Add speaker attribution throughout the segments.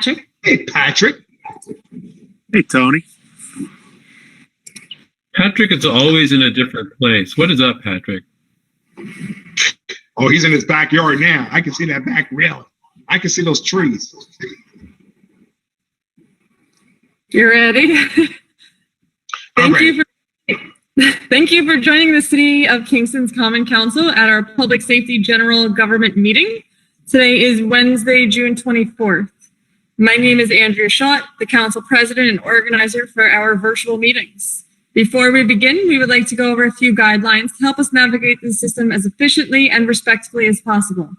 Speaker 1: Patrick.
Speaker 2: Hey, Patrick.
Speaker 3: Hey, Tony.
Speaker 4: Patrick is always in a different place. What is up, Patrick?
Speaker 2: Oh, he's in his backyard now. I can see that back rail. I can see those trees.
Speaker 1: You ready? Thank you for joining the City of Kingston's Common Council at our Public Safety General Government meeting. Today is Wednesday, June 24th. My name is Andrea Schott, the Council President and organizer for our virtual meetings. Before we begin, we would like to go over a few guidelines to help us navigate the system as efficiently and respectfully as possible.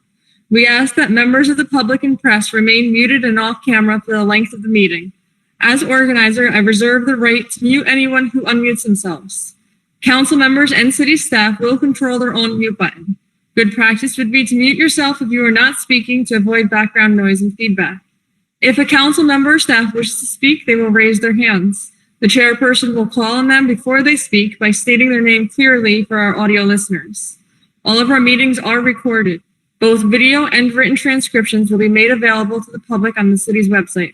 Speaker 1: We ask that members of the public and press remain muted and off camera for the length of the meeting. As organizer, I reserve the right to mute anyone who unmutes themselves. Council members and city staff will control their own mute button. Good practice would be to mute yourself if you are not speaking to avoid background noise and feedback. If a council member or staff wishes to speak, they will raise their hands. The chairperson will call on them before they speak by stating their name clearly for our audio listeners. All of our meetings are recorded. Both video and written transcriptions will be made available to the public on the city's website.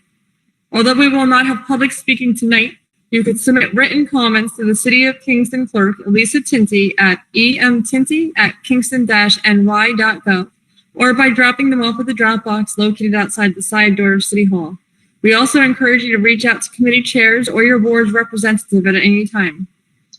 Speaker 1: Although we will not have public speaking tonight, you could submit written comments to the City of Kingston Clerk, Elisa Tinty, at emtinty@kingston-ny.gov, or by dropping them off at the drop box located outside the side door of City Hall. We also encourage you to reach out to committee chairs or your board's representative at any time.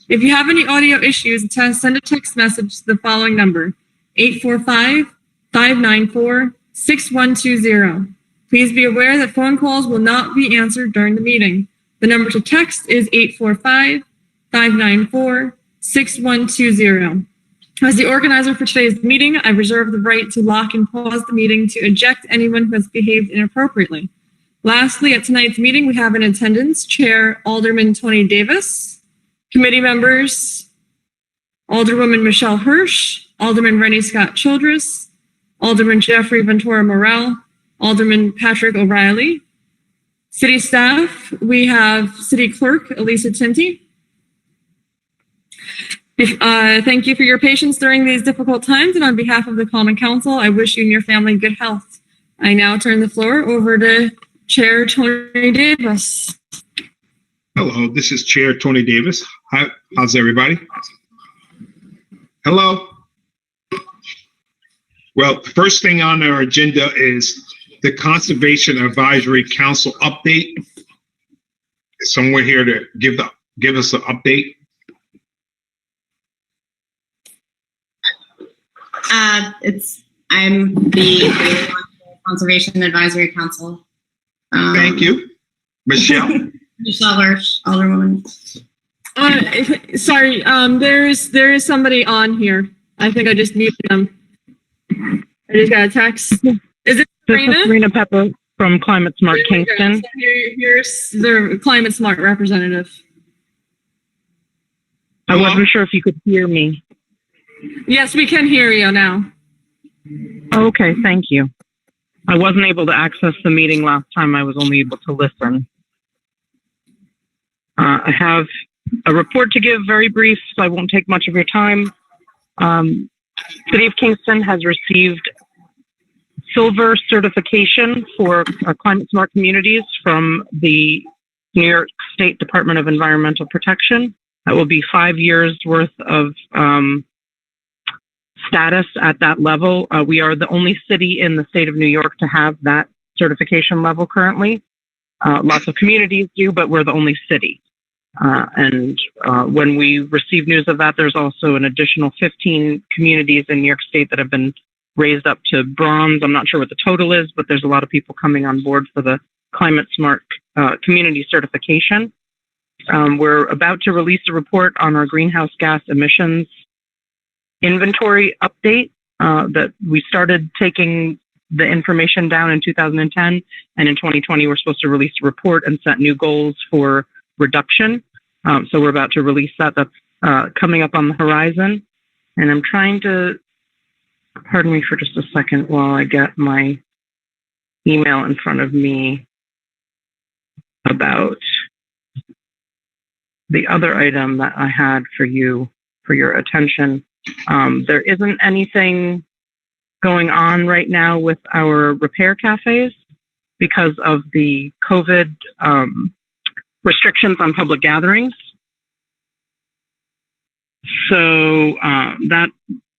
Speaker 1: If you have any audio issues, send a text message to the following number, 845-594-6120. Please be aware that phone calls will not be answered during the meeting. The number to text is 845-594-6120. As the organizer for today's meeting, I reserve the right to lock and pause the meeting to eject anyone who has behaved inappropriately. Lastly, at tonight's meeting, we have in attendance Chair Alderman Tony Davis, committee members Alderwoman Michelle Hirsch, Alderman Rennie Scott Childress, Alderman Jeffrey Ventura Morel, Alderman Patrick O'Reilly. City staff, we have City Clerk Elisa Tinty. Thank you for your patience during these difficult times, and on behalf of the Common Council, I wish you and your family good health. I now turn the floor over to Chair Tony Davis.
Speaker 2: Hello, this is Chair Tony Davis. How's everybody? Hello. Well, the first thing on our agenda is the Conservation Advisory Council update. Is someone here to give us an update?
Speaker 5: I'm the Conservation Advisory Council.
Speaker 2: Thank you, Michelle.
Speaker 5: Michelle Hirsch, Alderwoman.
Speaker 1: Sorry, there is somebody on here. I think I just muted them. I just got a text. Is it Serena?
Speaker 6: This is Serena Pepper from Climate Smart Kingston.
Speaker 1: So here's the Climate Smart representative.
Speaker 6: I wasn't sure if you could hear me.
Speaker 1: Yes, we can hear you now.
Speaker 6: Okay, thank you. I wasn't able to access the meeting last time. I was only able to listen. I have a report to give, very brief, so I won't take much of your time. City of Kingston has received silver certification for our climate smart communities from the New York State Department of Environmental Protection. That will be 5 years worth of status at that level. We are the only city in the state of New York to have that certification level currently. Lots of communities do, but we're the only city. When we receive news of that, there's also an additional 15 communities in New York State that have been raised up to bronze. I'm not sure what the total is, but there's a lot of people coming on board for the Climate Smart Community Certification. We're about to release a report on our greenhouse gas emissions inventory update that we started taking the information down in 2010, and in 2020 we're supposed to release a report and set new goals for reduction. So we're about to release that. That's coming up on the horizon, and I'm trying to, pardon me for just a second while I get my email in front of me about the other item that I had for you for your attention. There isn't anything going on right now with our repair cafes. because of the COVID restrictions on public gatherings. So that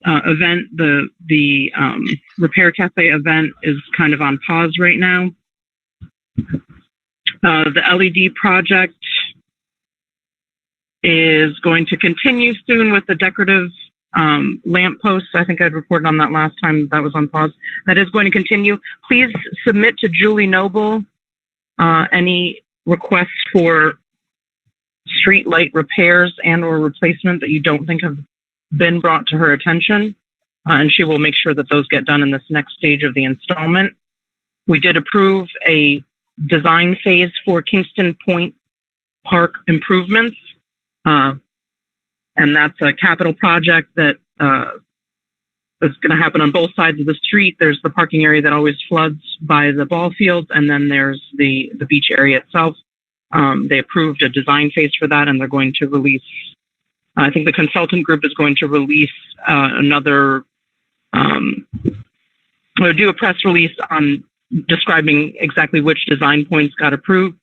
Speaker 6: event, the Repair Cafe event, is kind of on pause right now. The LED project is going to continue soon with the decorative lamp posts. I think I'd reported on that last time that was on pause. That is going to continue. Please submit to Julie Noble any requests for street light repairs and or replacement that you don't think have been brought to her attention. And she will make sure that those get done in this next stage of the installment. We did approve a design phase for Kingston Point Park improvements. And that's a capital project that is going to happen on both sides of the street. There's the parking area that always floods by the ball fields, and then there's the beach area itself. They approved a design phase for that, and they're going to release, I think the consultant group is going to release another, or do a press release on describing exactly which design points got approved,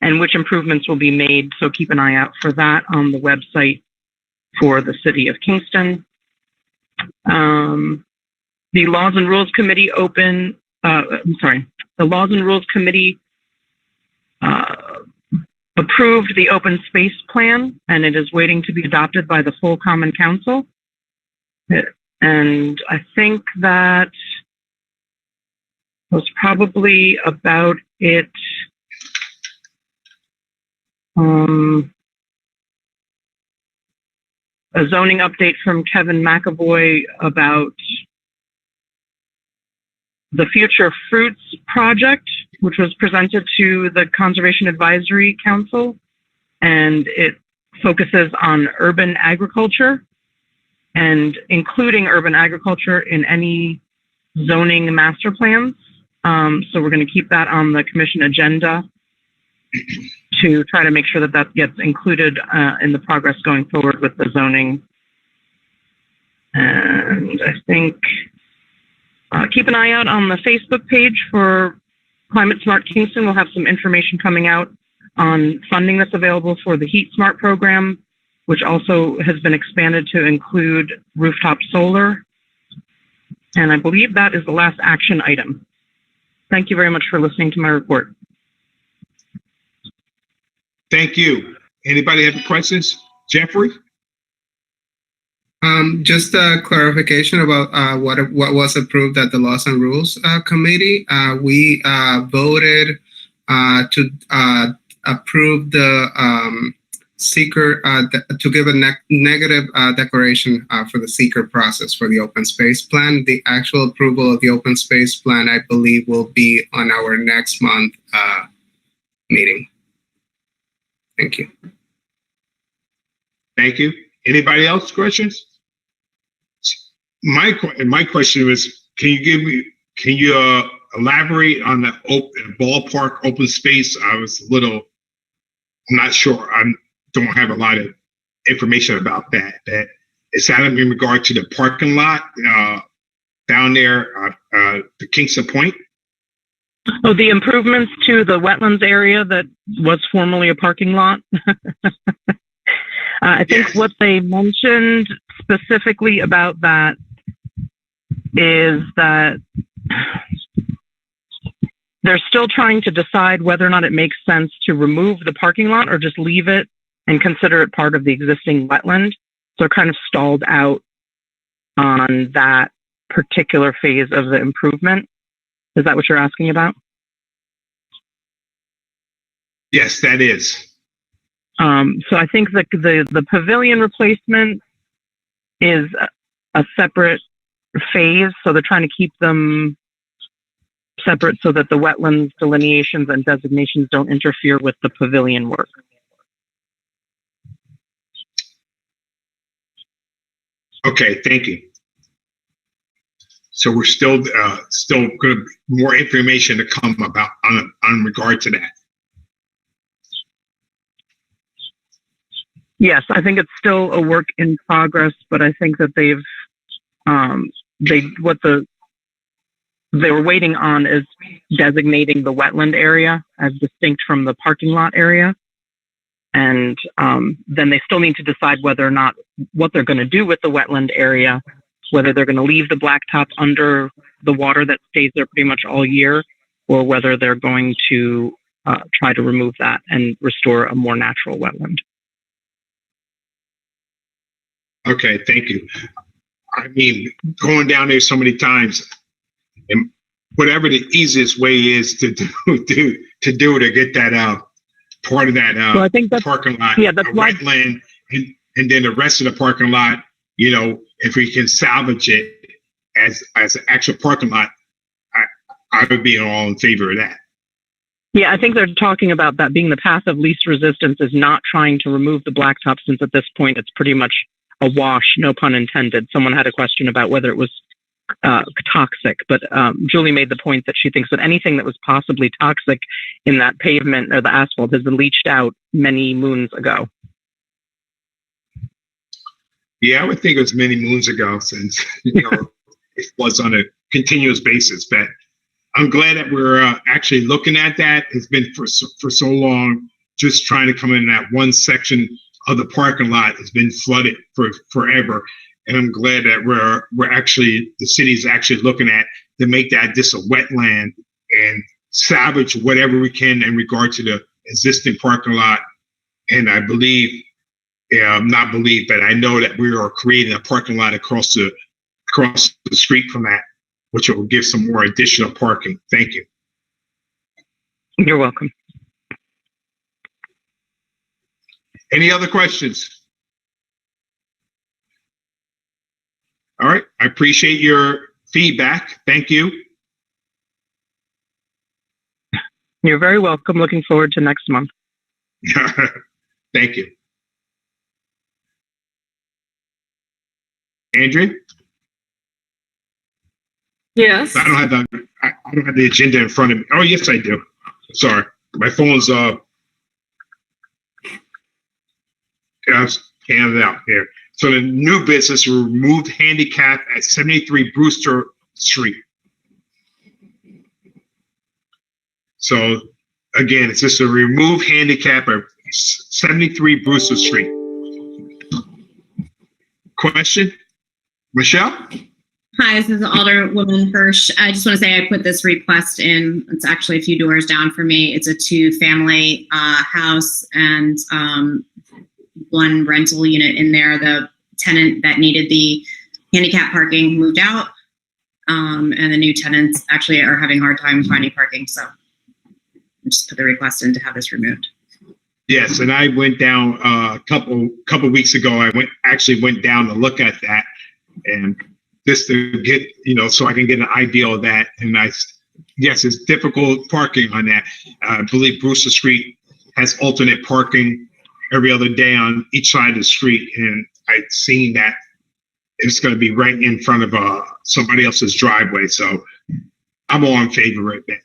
Speaker 6: and which improvements will be made. So keep an eye out for that on the website for the City of Kingston. The Laws and Rules Committee the Laws and Rules Committee approved the open space plan, and it is waiting to be adopted by the full Common Council. And I think that was probably about it. A zoning update from Kevin McAvoy about the Future Fruits project, which was presented to the Conservation Advisory Council, and it focuses on urban agriculture and including urban agriculture in any zoning master plans. So we're going to keep that on the commission agenda to try to make sure that that gets included in the progress going forward with the zoning. And I think keep an eye out on the Facebook page for Climate Smart Kingston. We'll have some information coming out on funding that's available for the Heat Smart program, which also has been expanded to include rooftop solar. And I believe that is the last action item. Thank you very much for listening to my report.
Speaker 2: Thank you. Anybody have any questions? Jeffrey?
Speaker 7: Just a clarification about what was approved at the Laws and Rules Committee. We voted to approve the seeker, to give a negative declaration for the seeker process for the open space plan. The actual approval of the open space plan, I believe, will be on our next month meeting. Thank you.
Speaker 2: Thank you. Anybody else questions? My question was, can you elaborate on the ballpark open space? I'm not sure. I don't have a lot of information about that. Is that in regard to the parking lot down there, the Kingston Point?
Speaker 6: Oh, the improvements to the wetlands area that was formerly a parking lot. I think
Speaker 2: Yes.
Speaker 6: what they mentioned specifically about that is that they're still trying to decide whether or not it makes sense to remove the parking lot or just leave it and consider it part of the existing wetland. So they're kind of stalled out on that particular phase of the improvement. Is that what you're asking about?
Speaker 2: Yes, that is.
Speaker 6: So I think that the pavilion replacement is a separate phase. So they're trying to keep them separate so that the wetlands delineations and designations don't interfere with the pavilion work.
Speaker 2: Okay, thank you. So we're still good. More information to come about on regard to that.
Speaker 6: Yes, I think it's still a work in progress, but I think that they've what the they were waiting on is designating the wetland area as distinct from the parking lot area. And then they still need to decide whether or not what they're going to do with the wetland area, whether they're going to leave the blacktop under the water that stays there pretty much all year, or whether they're going to try to remove that and restore a more natural wetland.
Speaker 2: Okay, thank you. I mean, going down there so many times, and whatever the easiest way is to get that part of that
Speaker 6: So I think that's,
Speaker 2: parking lot,
Speaker 6: yeah, that's why,
Speaker 2: wetland, and then the rest of the parking lot, you know, if we can salvage it as an actual parking lot, I would be all in favor of that.
Speaker 6: yeah, I think they're talking about that being the path of least resistance, is not trying to remove the blacktop, since at this point it's pretty much a wash, no pun intended. Someone had a question about whether it was toxic, but Julie made the point that she thinks that anything that was possibly toxic in that pavement or the asphalt has been leached out many moons ago.
Speaker 2: Yeah, I would think it was many moons ago, since you know it was on a continuous basis. But I'm glad that we're actually looking at that. It's been for so long, just trying to come in that one section of the parking lot has been flooded for forever. And I'm glad that we're actually, the city's actually looking at to make that just a wetland and salvage whatever we can in regard to the existing parking lot. And I believe, but I know that we are creating a parking lot across the street from that, which will give some more additional parking. Thank you.
Speaker 6: You're welcome.
Speaker 2: Any other questions? All right, I appreciate your feedback. Thank you.
Speaker 6: You're very welcome. Looking forward to next month.
Speaker 2: Thank you. Andrea?
Speaker 1: Yes.
Speaker 2: I don't have the agenda in front of me. Oh, yes, I do. Sorry, my phone's handed out here. So the new business removed handicap at 73 Brewster Street. So again, it's just a remove handicap at 73 Brewster Street. Question? Michelle?
Speaker 5: Hi, this is Alderwoman Hirsch. I just want to say I put this request in. It's actually a few doors down for me. It's a 2-family house and one rental unit in there. The tenant that needed the handicap parking moved out, and the new tenants actually are having a hard time finding parking. So I just put the request in to have this removed.
Speaker 2: Yes, and I went down a couple weeks ago. I went down to look at that, and just to get, so I can get an idea of that. And yes, it's difficult parking on that. I believe Brewster Street has alternate parking every other day on each side of the street, and I'd seen that it's going to be right in front of somebody else's driveway. So I'm all in favor of that.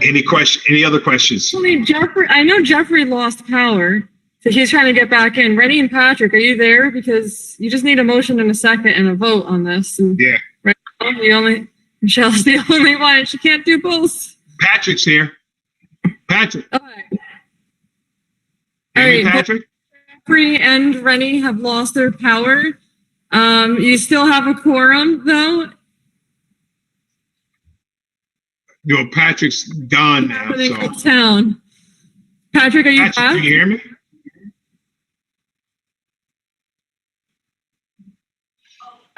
Speaker 2: Any other questions?
Speaker 1: I know Jeffrey lost power, so he's trying to get back in. Rennie and Patrick, are you there? Because you just need a motion and a second and a vote on this. And
Speaker 2: yeah.
Speaker 1: Right now, Michelle's the only one. She can't do both.
Speaker 2: Patrick's here. Patrick.
Speaker 1: Okay.
Speaker 2: All right. Patrick?
Speaker 1: Jeffrey and Rennie have lost their power. You still have a quorum, though.
Speaker 2: Patrick's gone now. So.
Speaker 1: Town. Patrick, are you
Speaker 2: Patrick,
Speaker 1: back?
Speaker 2: can you hear me?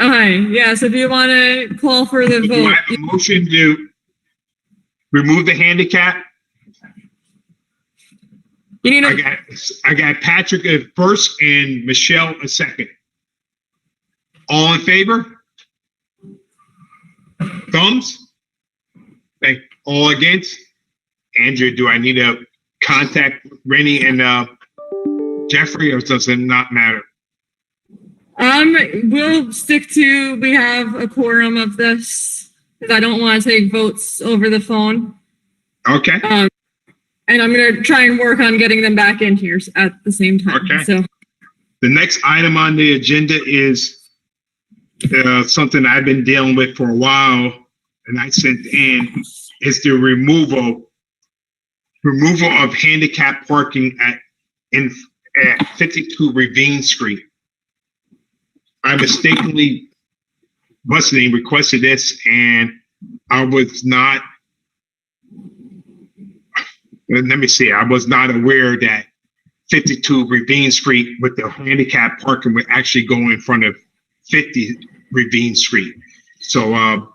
Speaker 1: Okay, yeah, so do you want to call for the vote?
Speaker 2: Do I have a motion to remove the handicap?
Speaker 1: You need
Speaker 2: I got Patrick at first and Michelle a second. All in favor? Thumbs? Okay. All against? Andrew, do I need to contact Rennie and Jeffrey, or does it not matter?
Speaker 1: We'll stick to, we have a quorum of this, because I don't want to take votes over the phone.
Speaker 2: Okay.
Speaker 1: And I'm going to try and work on getting them back in here at the same time.
Speaker 2: Okay.
Speaker 1: So
Speaker 2: the next item on the agenda is something I've been dealing with for a while, and I sent in, is the removal of handicap parking at 52 Ravine Street. I mistakenly requested this, and I was not. Let me see. I was not aware that 52 Ravine Street with the handicap parking would actually go in front of 50 Ravine Street. So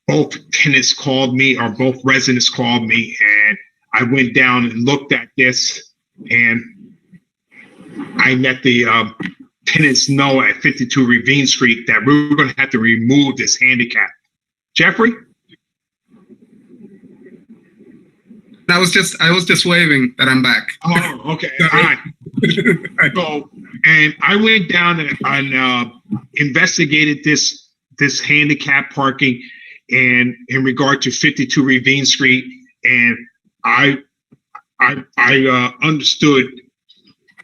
Speaker 2: both tenants called me, or both residents called me, and I went down and looked at this, and I let the tenants know at 52 Ravine Street that we were going to have to remove this handicap. Jeffrey?
Speaker 7: I was just waving that I'm back.
Speaker 2: Oh, okay. All right. So, and I went down and investigated this handicap parking and in regard to 52 Ravine Street, and I understood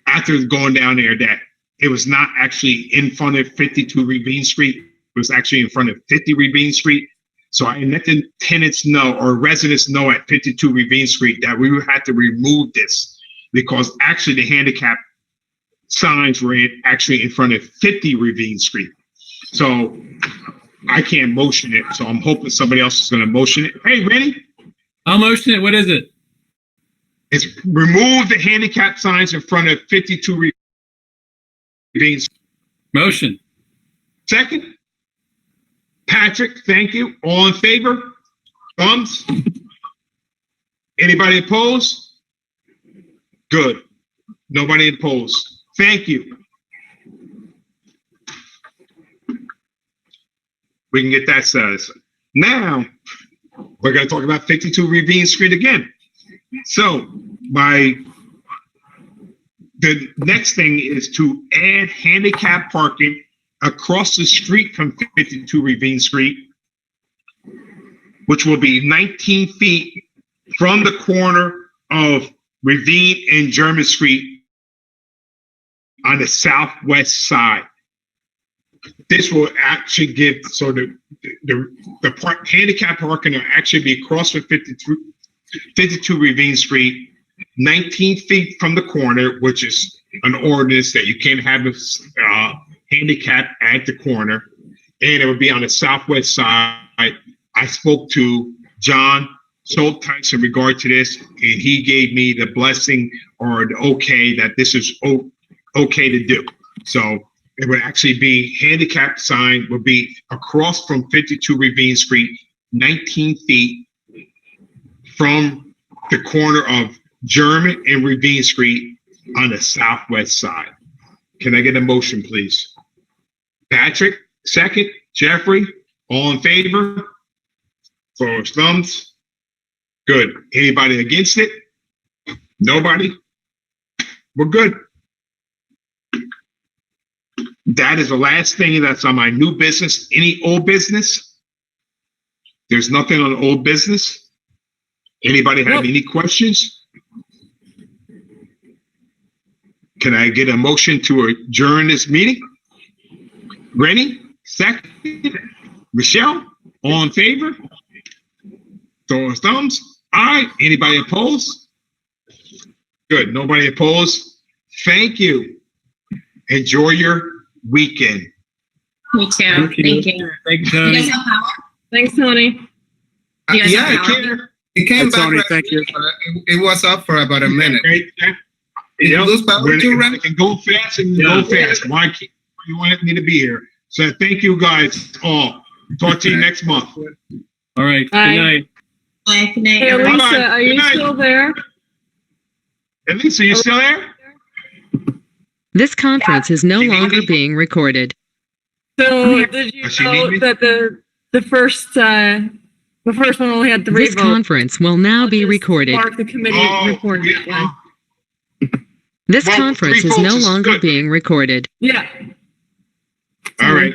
Speaker 2: after going down there that it was not actually in front of 52 Ravine Street. It was actually in front of 50 Ravine Street. So I let the tenants know, or residents know at 52 Ravine Street, that we would have to remove this because actually the handicap signs were actually in front of 50 Ravine Street. So I can't motion it. So I'm hoping somebody else is going to motion it. Hey, Rennie?
Speaker 4: I'll motion it. What is it?
Speaker 2: It's remove the handicap signs in front of 52 Ravine Street.
Speaker 4: Motion.
Speaker 2: Second? Patrick, thank you. All in favor? Thumbs? Anybody opposed? Good. Nobody opposed. Thank you. We can get that satisfied. Now, we're going to talk about 52 Ravine Street again. So, the next thing is to add handicap parking across the street from 52 Ravine Street, which will be 19 feet from the corner of Ravine and German Street on the southwest side. This will actually give, so the handicap parking will actually be across from 52 Ravine Street, 19 feet from the corner, which is an ordinance that you can't have handicap at the corner, and it would be on the southwest side. I spoke to John Schulteis in regard to this, and he gave me the blessing or the okay that this is okay to do. So it would actually be handicap sign would be across from 52 Ravine Street, 19 feet from the corner of German and Ravine Street on the southwest side. Can I get a motion, please? Patrick, second. Jeffrey, all in favor? For thumbs? Good. Anybody against it? Nobody? We're good. That is the last thing that's on my new business. Any old business? There's nothing on old business. Anybody have any questions? Can I get a motion to adjourn this meeting? Rennie, second. Michelle, all in favor? Throw our thumbs. All right. Anybody opposed? Good. Nobody opposed. Thank you. Enjoy your weekend.
Speaker 5: Me too. Thank you.
Speaker 4: Thank you,
Speaker 5: You
Speaker 4: Tony.
Speaker 5: guys have power?
Speaker 1: Thanks, Tony.
Speaker 5: You guys
Speaker 7: Yeah,
Speaker 5: have
Speaker 7: it
Speaker 5: power?
Speaker 7: came back.
Speaker 3: Tony,
Speaker 7: right
Speaker 3: thank you.
Speaker 7: away, but it was up for about a minute.
Speaker 2: Great.
Speaker 7: Did you lose power too, Ren?
Speaker 2: It can go fast and go fast. Why you want me to be here? So thank you guys all. Talk to you next month.
Speaker 4: All right.
Speaker 1: Bye.
Speaker 4: Good night.
Speaker 5: Bye. Good night,
Speaker 1: Hey,
Speaker 5: everyone.
Speaker 1: Elisa, are you
Speaker 2: Good night.
Speaker 1: still there?
Speaker 2: Elisa, you still there?
Speaker 8: This conference is no
Speaker 2: You need
Speaker 8: longer
Speaker 2: me?
Speaker 8: being recorded.
Speaker 1: So did you
Speaker 2: Does she need
Speaker 1: know
Speaker 2: me?
Speaker 1: that the first one only had 3
Speaker 8: This
Speaker 1: votes?
Speaker 8: conference will now be
Speaker 1: Just
Speaker 8: recorded.
Speaker 1: Mark the committee recorded it. Yeah.
Speaker 8: This
Speaker 2: Well,
Speaker 8: conference
Speaker 2: 3
Speaker 8: is no
Speaker 2: votes is
Speaker 8: longer
Speaker 2: good.
Speaker 8: being recorded.
Speaker 1: Yeah.
Speaker 2: All right.